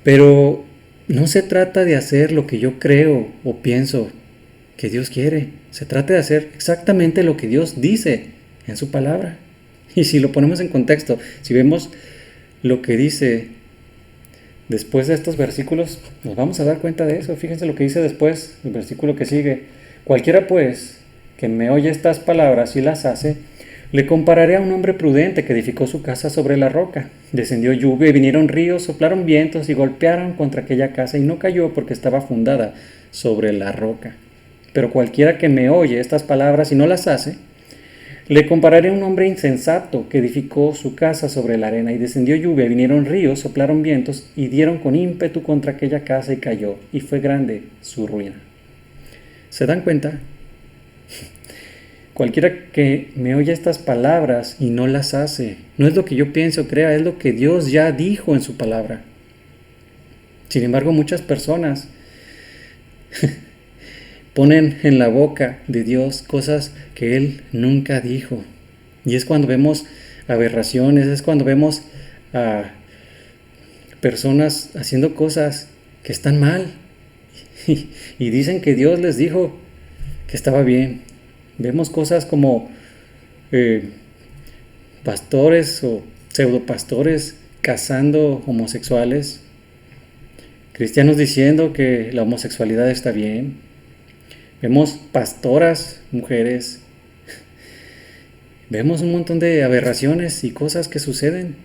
Pero no se trata de hacer lo que yo creo o pienso que Dios quiere. Se trata de hacer exactamente lo que Dios dice en su palabra. Y si lo ponemos en contexto, si vemos lo que dice después de estos versículos, nos vamos a dar cuenta de eso. Fíjense lo que dice después, el versículo que sigue. Cualquiera pues que me oye estas palabras y las hace, le compararé a un hombre prudente que edificó su casa sobre la roca. Descendió lluvia y vinieron ríos, soplaron vientos y golpearon contra aquella casa y no cayó porque estaba fundada sobre la roca. Pero cualquiera que me oye estas palabras y no las hace, le compararé a un hombre insensato que edificó su casa sobre la arena y descendió lluvia, vinieron ríos, soplaron vientos y dieron con ímpetu contra aquella casa y cayó, y fue grande su ruina. ¿Se dan cuenta? Cualquiera que me oye estas palabras y no las hace, no es lo que yo pienso o crea, es lo que Dios ya dijo en su palabra. Sin embargo, muchas personas ponen en la boca de Dios cosas que Él nunca dijo. Y es cuando vemos aberraciones, es cuando vemos a personas haciendo cosas que están mal. Y dicen que Dios les dijo que estaba bien. Vemos cosas como pastores o pseudopastores casando homosexuales, cristianos diciendo que la homosexualidad está bien. Vemos pastoras, mujeres. Vemos un montón de aberraciones y cosas que suceden.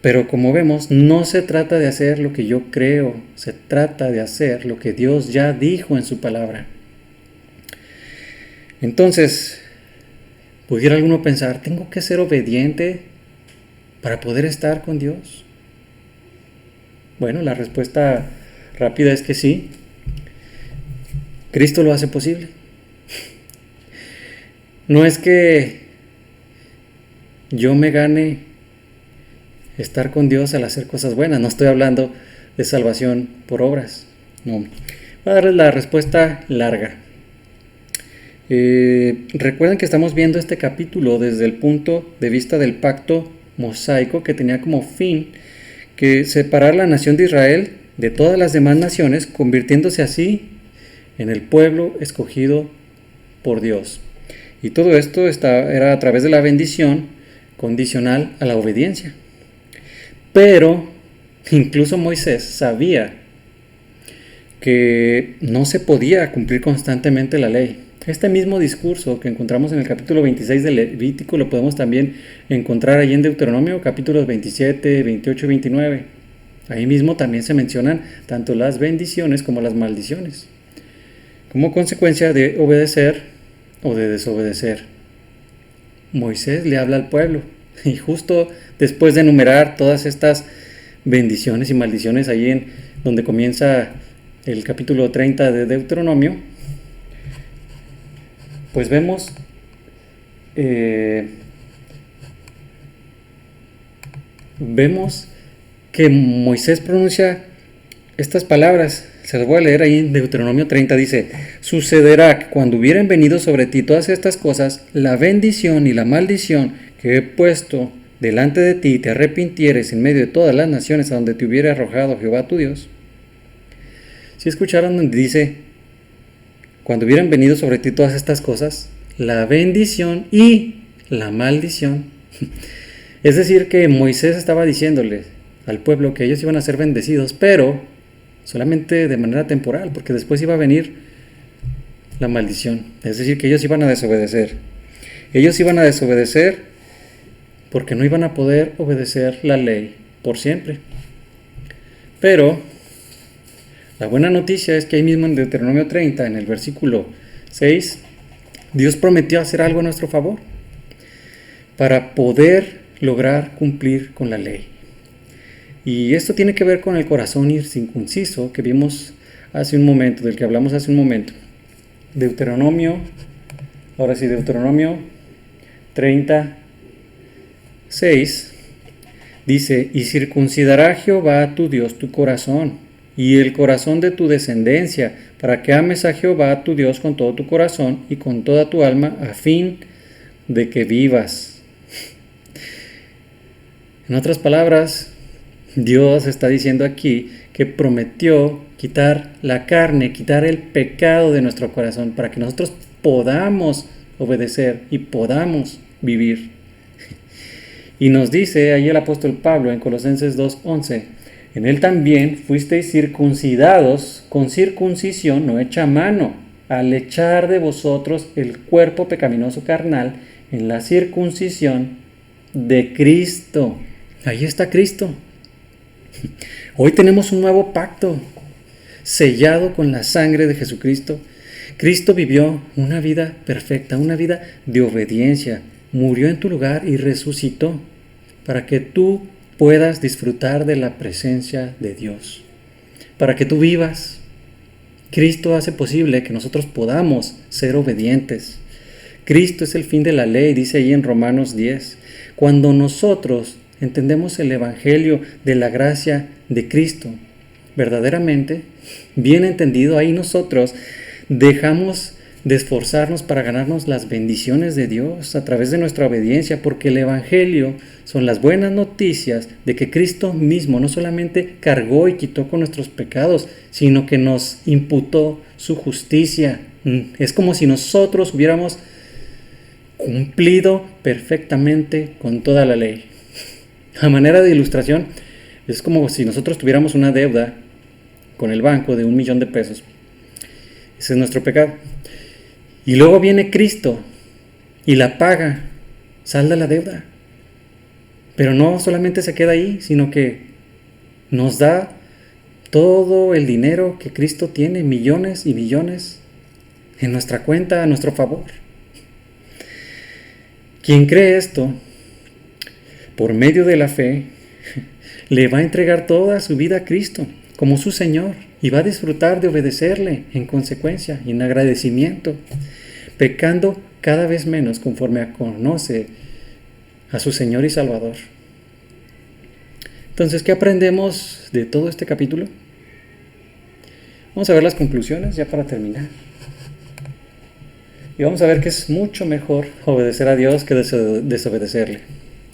Pero como vemos, no se trata de hacer lo que yo creo, se trata de hacer lo que Dios ya dijo en su palabra. Entonces, pudiera alguno pensar, ¿tengo que ser obediente para poder estar con Dios? Bueno, la respuesta rápida es que sí. Cristo lo hace posible. No es que yo me gane estar con Dios al hacer cosas buenas. No estoy hablando de salvación por obras. No. Voy a darles la respuesta larga. Recuerden que estamos viendo este capítulo desde el punto de vista del pacto mosaico que tenía como fin que separar la nación de Israel de todas las demás naciones, convirtiéndose así en el pueblo escogido por Dios. Y todo esto era a través de la bendición condicional a la obediencia. Pero incluso Moisés sabía que no se podía cumplir constantemente la ley. Este mismo discurso que encontramos en el capítulo 26 de Levítico lo podemos también encontrar allí en Deuteronomio, capítulos 27, 28 y 29. Ahí mismo también se mencionan tanto las bendiciones como las maldiciones, como consecuencia de obedecer o de desobedecer. Moisés le habla al pueblo y justo después de enumerar todas estas bendiciones y maldiciones, ahí en donde comienza el capítulo 30 de Deuteronomio, pues vemos que Moisés pronuncia estas palabras. Se los voy a leer ahí en Deuteronomio 30, dice: sucederá que cuando hubieren venido sobre ti todas estas cosas, la bendición y la maldición que he puesto delante de ti, te arrepintieres en medio de todas las naciones a donde te hubiera arrojado Jehová tu Dios. Si escucharon donde dice, cuando hubieran venido sobre ti todas estas cosas, la bendición y la maldición. Es decir, que Moisés estaba diciéndole al pueblo que ellos iban a ser bendecidos, pero solamente de manera temporal, porque después iba a venir la maldición. Es decir, que ellos iban a desobedecer. Ellos iban a desobedecer porque no iban a poder obedecer la ley por siempre. Pero la buena noticia es que ahí mismo en Deuteronomio 30, en el versículo 6, Dios prometió hacer algo a nuestro favor para poder lograr cumplir con la ley. Y esto tiene que ver con el corazón incircunciso que vimos hace un momento, del que hablamos hace un momento. Deuteronomio 30:6 dice: y circuncidará Jehová tu Dios tu corazón y el corazón de tu descendencia, para que ames a Jehová tu Dios con todo tu corazón y con toda tu alma, a fin de que vivas. En otras palabras, Dios está diciendo aquí que prometió quitar la carne, quitar el pecado de nuestro corazón para que nosotros podamos obedecer y podamos vivir. Y nos dice ahí el apóstol Pablo en Colosenses 2:11: en él también fuisteis circuncidados con circuncisión no hecha a mano, al echar de vosotros el cuerpo pecaminoso carnal en la circuncisión de Cristo. Ahí está Cristo. Hoy tenemos un nuevo pacto, sellado con la sangre de Jesucristo. Cristo vivió una vida perfecta, una vida de obediencia. Murió en tu lugar y resucitó para que tú puedas disfrutar de la presencia de Dios, para que tú vivas. Cristo hace posible que nosotros podamos ser obedientes. Cristo es el fin de la ley, dice ahí en Romanos 10. Cuando nosotros entendemos el evangelio de la gracia de Cristo verdaderamente, bien entendido, ahí nosotros dejamos de esforzarnos para ganarnos las bendiciones de Dios a través de nuestra obediencia, porque el evangelio son las buenas noticias de que Cristo mismo no solamente cargó y quitó con nuestros pecados, sino que nos imputó su justicia. Es como si nosotros hubiéramos cumplido perfectamente con toda la ley. A manera de ilustración, es como si nosotros tuviéramos una deuda con el banco de $1,000,000. Ese es nuestro pecado. Y luego viene Cristo y la paga, salda la deuda. Pero no solamente se queda ahí, sino que nos da todo el dinero que Cristo tiene, millones y millones, en nuestra cuenta, a nuestro favor. Quien cree esto, por medio de la fe, le va a entregar toda su vida a Cristo como su Señor y va a disfrutar de obedecerle en consecuencia y en agradecimiento, pecando cada vez menos conforme conoce a su Señor y Salvador. Entonces, ¿qué aprendemos de todo este capítulo? Vamos a ver las conclusiones ya para terminar. Y vamos a ver que es mucho mejor obedecer a Dios que desobedecerle.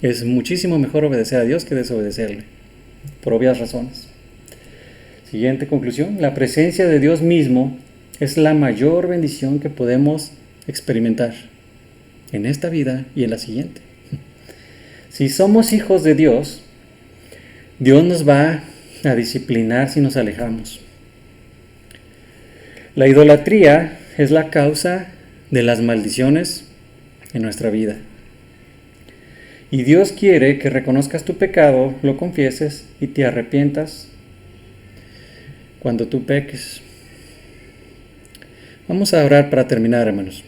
Es muchísimo mejor obedecer a Dios que desobedecerle, por obvias razones. Siguiente conclusión: la presencia de Dios mismo es la mayor bendición que podemos experimentar en esta vida y en la siguiente. Si somos hijos de Dios, Dios nos va a disciplinar si nos alejamos. La idolatría es la causa de las maldiciones en nuestra vida. Y Dios quiere que reconozcas tu pecado, lo confieses y te arrepientas cuando tú peques. Vamos a orar para terminar, hermanos.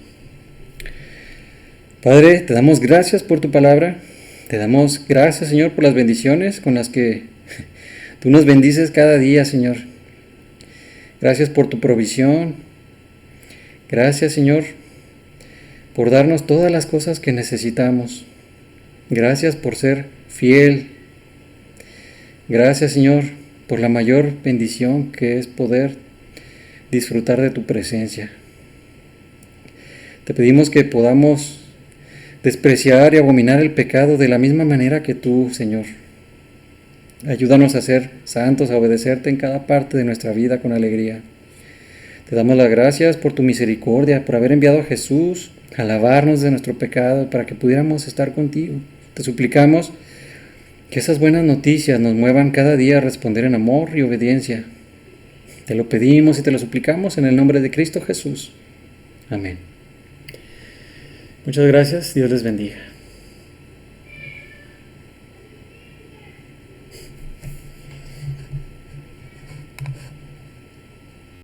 Padre, te damos gracias por tu palabra. Te damos gracias, Señor, por las bendiciones con las que tú nos bendices cada día, Señor. Gracias por tu provisión. Gracias, Señor, por darnos todas las cosas que necesitamos. Gracias por ser fiel. Gracias, Señor, por la mayor bendición que es poder disfrutar de tu presencia. Te pedimos que podamos despreciar y abominar el pecado de la misma manera que tú, Señor. Ayúdanos a ser santos, a obedecerte en cada parte de nuestra vida con alegría. Te damos las gracias por tu misericordia, por haber enviado a Jesús a lavarnos de nuestro pecado para que pudiéramos estar contigo. Te suplicamos que esas buenas noticias nos muevan cada día a responder en amor y obediencia. Te lo pedimos y te lo suplicamos en el nombre de Cristo Jesús. Amén. Muchas gracias. Dios les bendiga.